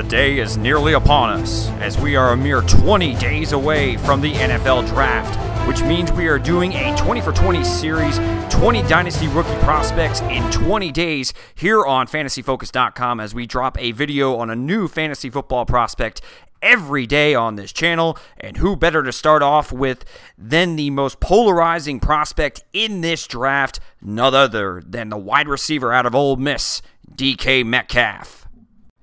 The day is nearly upon us, as we are a mere 20 days away from the NFL Draft, which means we are doing a 20 for 20 series, 20 Dynasty rookie prospects in 20 days here on FantasyFocus.com as we drop a video on a new fantasy football prospect every day on this channel. And who better to start off with than the most polarizing prospect in this draft, none other than the wide receiver out of Ole Miss, DK Metcalf.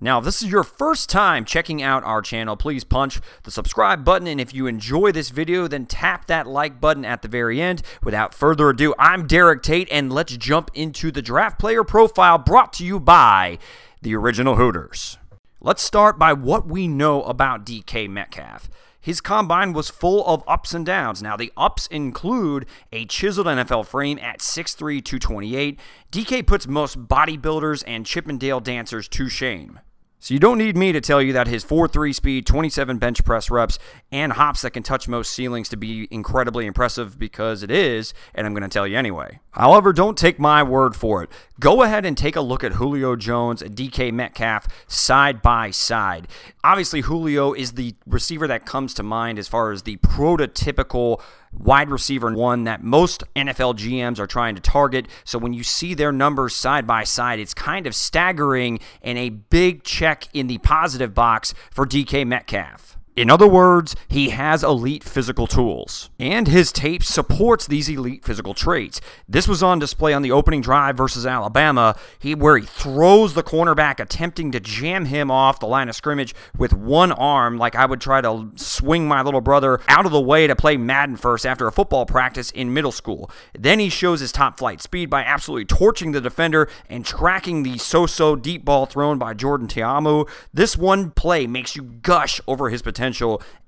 Now, if this is your first time checking out our channel, please punch the subscribe button, and if you enjoy this video, then tap that like button at the very end. Without further ado, I'm Tate, and let's jump into the draft player profile brought to you by the Original Hooters. Let's start by what we know about DK Metcalf. His combine was full of ups and downs. Now, the ups include a chiseled NFL frame at 6'3", 228. DK puts most bodybuilders and Chippendale dancers to shame. So you don't need me to tell you that his 4.3 speed, 27 bench press reps, and hops that can touch most ceilings to be incredibly impressive, because it is, and I'm going to tell you anyway. However, don't take my word for it. Go ahead and take a look at Julio Jones and DK Metcalf side by side. Obviously, Julio is the receiver that comes to mind as far as the prototypical wide receiver one that most NFL GMs are trying to target. So when you see their numbers side by side, it's kind of staggering and a big check in the positive box for DK Metcalf. In other words, he has elite physical tools, and his tape supports these elite physical traits. This was on display on the opening drive versus Alabama, where he throws the cornerback, attempting to jam him off the line of scrimmage with one arm, like I would try to swing my little brother out of the way to play Madden first after a football practice in middle school. Then he shows his top flight speed by absolutely torching the defender and tracking the so-so deep ball thrown by Jordan Ta'amu. This one play makes you gush over his potential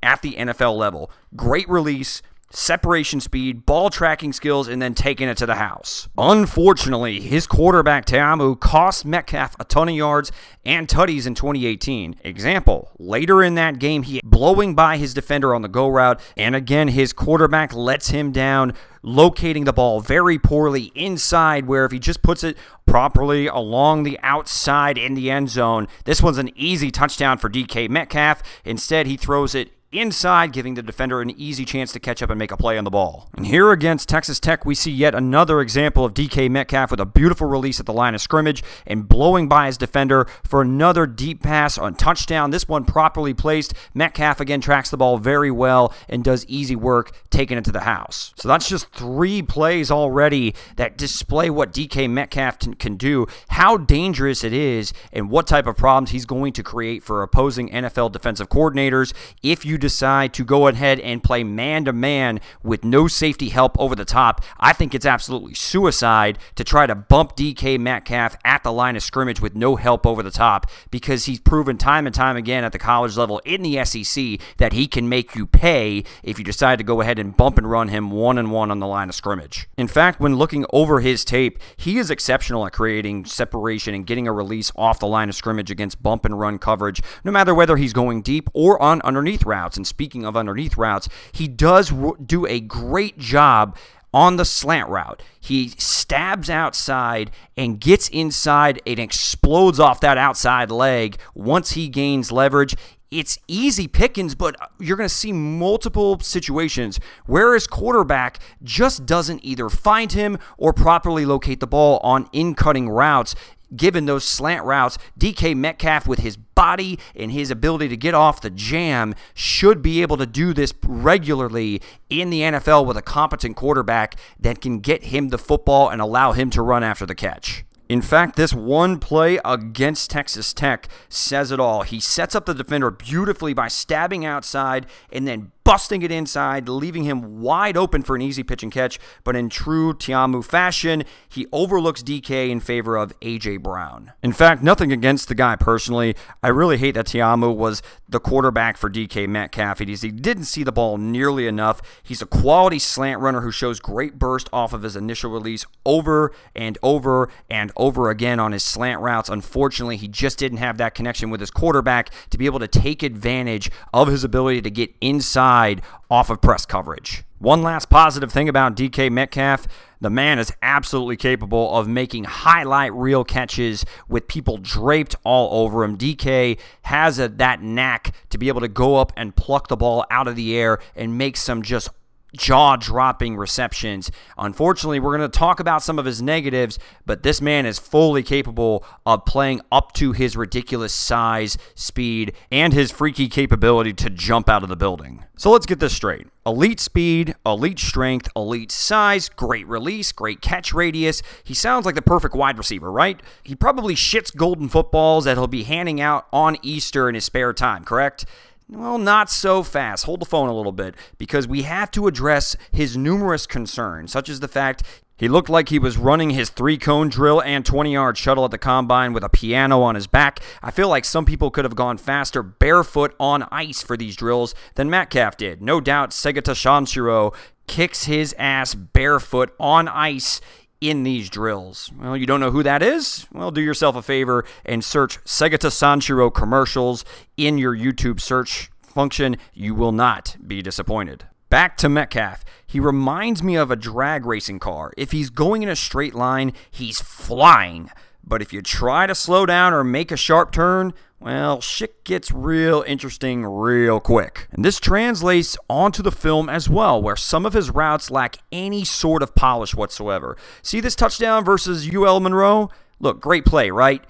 at the NFL level. Great release, separation speed, ball tracking skills, and then taking it to the house. Unfortunately, his quarterback Ta'amu cost Metcalf a ton of yards and tutties in 2018. Example, later in that game, he blowing by his defender on the go route, and again, his quarterback lets him down, locating the ball very poorly inside, where if he just puts it properly along the outside in the end zone, this one's an easy touchdown for DK Metcalf. Instead, he throws it inside, giving the defender an easy chance to catch up and make a play on the ball. And here against Texas Tech, we see yet another example of DK Metcalf with a beautiful release at the line of scrimmage and blowing by his defender for another deep pass on touchdown. This one properly placed. Metcalf again tracks the ball very well and does easy work taking it to the house. So that's just 3 plays already that display what DK Metcalf can do, how dangerous it is, and what type of problems he's going to create for opposing NFL defensive coordinators if you decide to go ahead and play man-to-man with no safety help over the top. I think it's absolutely suicide to try to bump DK Metcalf at the line of scrimmage with no help over the top, because he's proven time and time again at the college level in the SEC that he can make you pay if you decide to go ahead and bump and run him one-on-one on the line of scrimmage. In fact, when looking over his tape, he is exceptional at creating separation and getting a release off the line of scrimmage against bump and run coverage, no matter whether he's going deep or on underneath routes. And speaking of underneath routes, he does do a great job on the slant route. He stabs outside and gets inside and explodes off that outside leg once he gains leverage. It's easy pickings, but you're going to see multiple situations where his quarterback just doesn't either find him or properly locate the ball on in-cutting routes. Given those slant routes, DK Metcalf, with his body and his ability to get off the jam, should be able to do this regularly in the NFL with a competent quarterback that can get him the football and allow him to run after the catch. In fact, this one play against Texas Tech says it all. He sets up the defender beautifully by stabbing outside and then busting it inside, leaving him wide open for an easy pitch and catch. But in true Ta'amu fashion, he overlooks DK in favor of A.J. Brown. In fact, nothing against the guy personally. I really hate that Ta'amu was the quarterback for DK Metcalf. He didn't see the ball nearly enough. He's a quality slant runner who shows great burst off of his initial release over and over and over again on his slant routes. Unfortunately, he just didn't have that connection with his quarterback to be able to take advantage of his ability to get inside hide off of press coverage. One last positive thing about DK Metcalf, the man is absolutely capable of making highlight reel catches with people draped all over him. DK has that knack to be able to go up and pluck the ball out of the air and make some just jaw-dropping receptions. Unfortunately, we're going to talk about some of his negatives, but this man is fully capable of playing up to his ridiculous size, speed, and his freaky capability to jump out of the building. So let's get this straight. Elite speed, elite strength, elite size, great release, great catch radius. He sounds like the perfect wide receiver, right? He probably shits golden footballs that he'll be handing out on Easter in his spare time, correct? Well, not so fast. Hold the phone a little bit, because we have to address his numerous concerns, such as the fact he looked like he was running his 3-cone drill and 20-yard shuttle at the combine with a piano on his back. I feel like some people could have gone faster barefoot on ice for these drills than Metcalf did. No doubt Segata Shanshiro kicks his ass barefoot on ice in these drills. Well, you don't know who that is? Well, do yourself a favor and search Segata Sanshiro commercials in your YouTube search function. You will not be disappointed. Back to Metcalf. He reminds me of a drag racing car. If he's going in a straight line, he's flying. But if you try to slow down or make a sharp turn, well, shit gets real interesting real quick. And this translates onto the film as well, where some of his routes lack any sort of polish whatsoever. See this touchdown versus UL Monroe? Look, great play, right?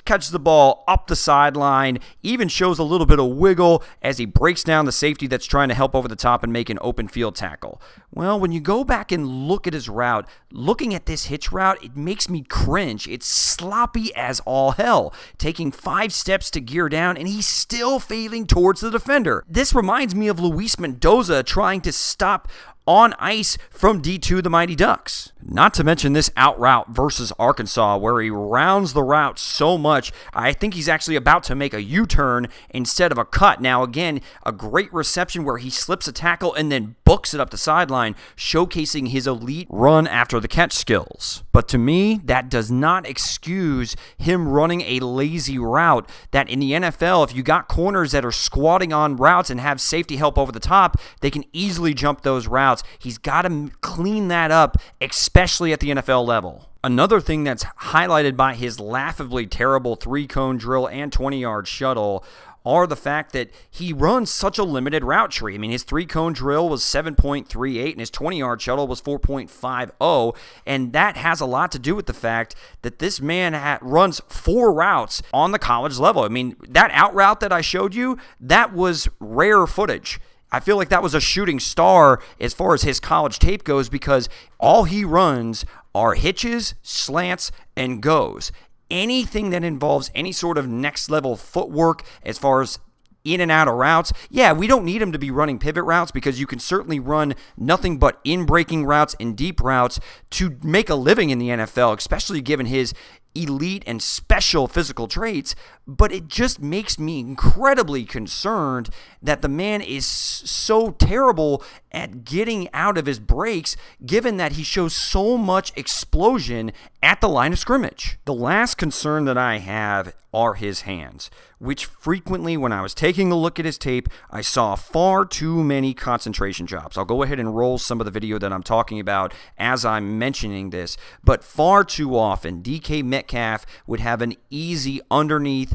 Catches the ball up the sideline, even shows a little bit of wiggle as he breaks down the safety that's trying to help over the top and make an open field tackle. Well, when you go back and look at his route, looking at this hitch route, it makes me cringe. It's sloppy as all hell, taking 5 steps to gear down, and he's still failing towards the defender. This reminds me of Luis Mendoza trying to stop on ice from D2 the Mighty Ducks. Not to mention this out route versus Arkansas, where he rounds the route so much, I think he's actually about to make a U-turn instead of a cut. Now again, a great reception where he slips a tackle and then books it up the sideline, showcasing his elite run after the catch skills. But to me, that does not excuse him running a lazy route that in the NFL, if you got corners that are squatting on routes and have safety help over the top, they can easily jump those routes. He's got to clean that up, especially at the NFL level. Another thing that's highlighted by his laughably terrible 3-cone drill and 20-yard shuttle are the fact that he runs such a limited route tree. I mean, his 3-cone drill was 7.38 and his 20-yard shuttle was 4.50, and that has a lot to do with the fact that this man runs 4 routes on the college level. I mean, that out route that I showed you, that was rare footage. I feel like that was a shooting star as far as his college tape goes, because all he runs are hitches, slants, and goes. Anything that involves any sort of next level footwork as far as in and out of routes, yeah, we don't need him to be running pivot routes, because you can certainly run nothing but in-breaking routes and deep routes to make a living in the NFL, especially given his elite and special physical traits. But it just makes me incredibly concerned that the man is so terrible at getting out of his breaks, given that he shows so much explosion at the line of scrimmage. The last concern that I have are his hands, which frequently, when I was taking a look at his tape, I saw far too many concentration drops. I'll go ahead and roll some of the video that I'm talking about as I'm mentioning this, but far too often, DK Metcalf would have an easy underneath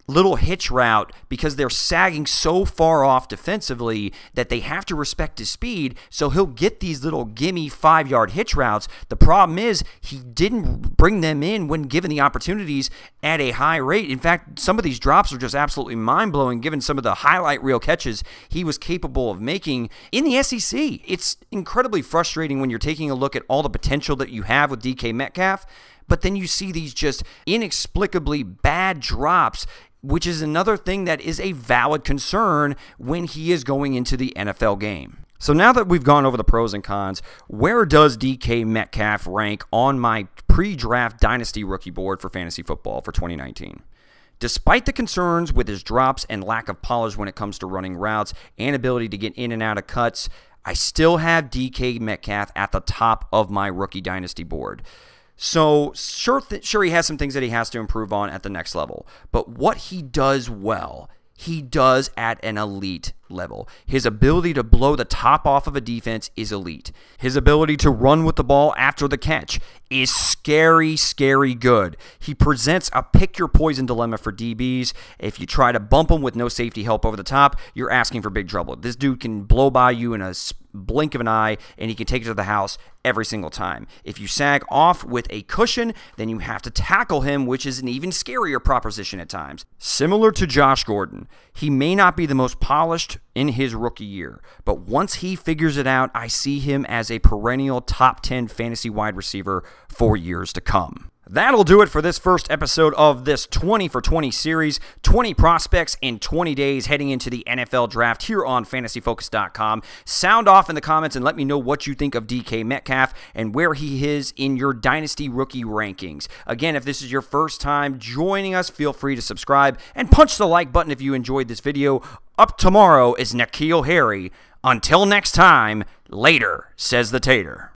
little hitch route because they're sagging so far off defensively that they have to respect his speed, so he'll get these little gimme 5-yard hitch routes. The problem is he didn't bring them in when given the opportunities at a high rate. In fact, some of these drops are just absolutely mind-blowing given some of the highlight reel catches he was capable of making in the SEC. It's incredibly frustrating when you're taking a look at all the potential that you have with DK Metcalf, but then you see these just inexplicably bad drops, which is another thing that is a valid concern when he is going into the NFL game. So now that we've gone over the pros and cons, where does DK Metcalf rank on my pre-draft Dynasty rookie board for fantasy football for 2019? Despite the concerns with his drops and lack of polish when it comes to running routes and ability to get in and out of cuts, I still have DK Metcalf at the top of my rookie Dynasty board. So sure he has some things that he has to improve on at the next level, but what he does well, he does at an elite level. His ability to blow the top off of a defense is elite. His ability to run with the ball after the catch is scary, scary good. He presents a pick-your-poison dilemma for DBs. If you try to bump him with no safety help over the top, you're asking for big trouble. This dude can blow by you in a blink of an eye, and he can take it to the house every single time. If you sag off with a cushion, then you have to tackle him, which is an even scarier proposition at times. Similar to Josh Gordon, he may not be the most polished in his rookie year, but once he figures it out, I see him as a perennial top 10 fantasy wide receiver for years to come. That'll do it for this first episode of this 20 for 20 series, 20 prospects in 20 days heading into the NFL draft here on fantasyfocus.com. Sound off in the comments and let me know what you think of DK Metcalf and where he is in your Dynasty rookie rankings. Again, if this is your first time joining us, feel free to subscribe and punch the like button if you enjoyed this video. Up tomorrow is N'Keal Harry. Until next time, later, says the Tater.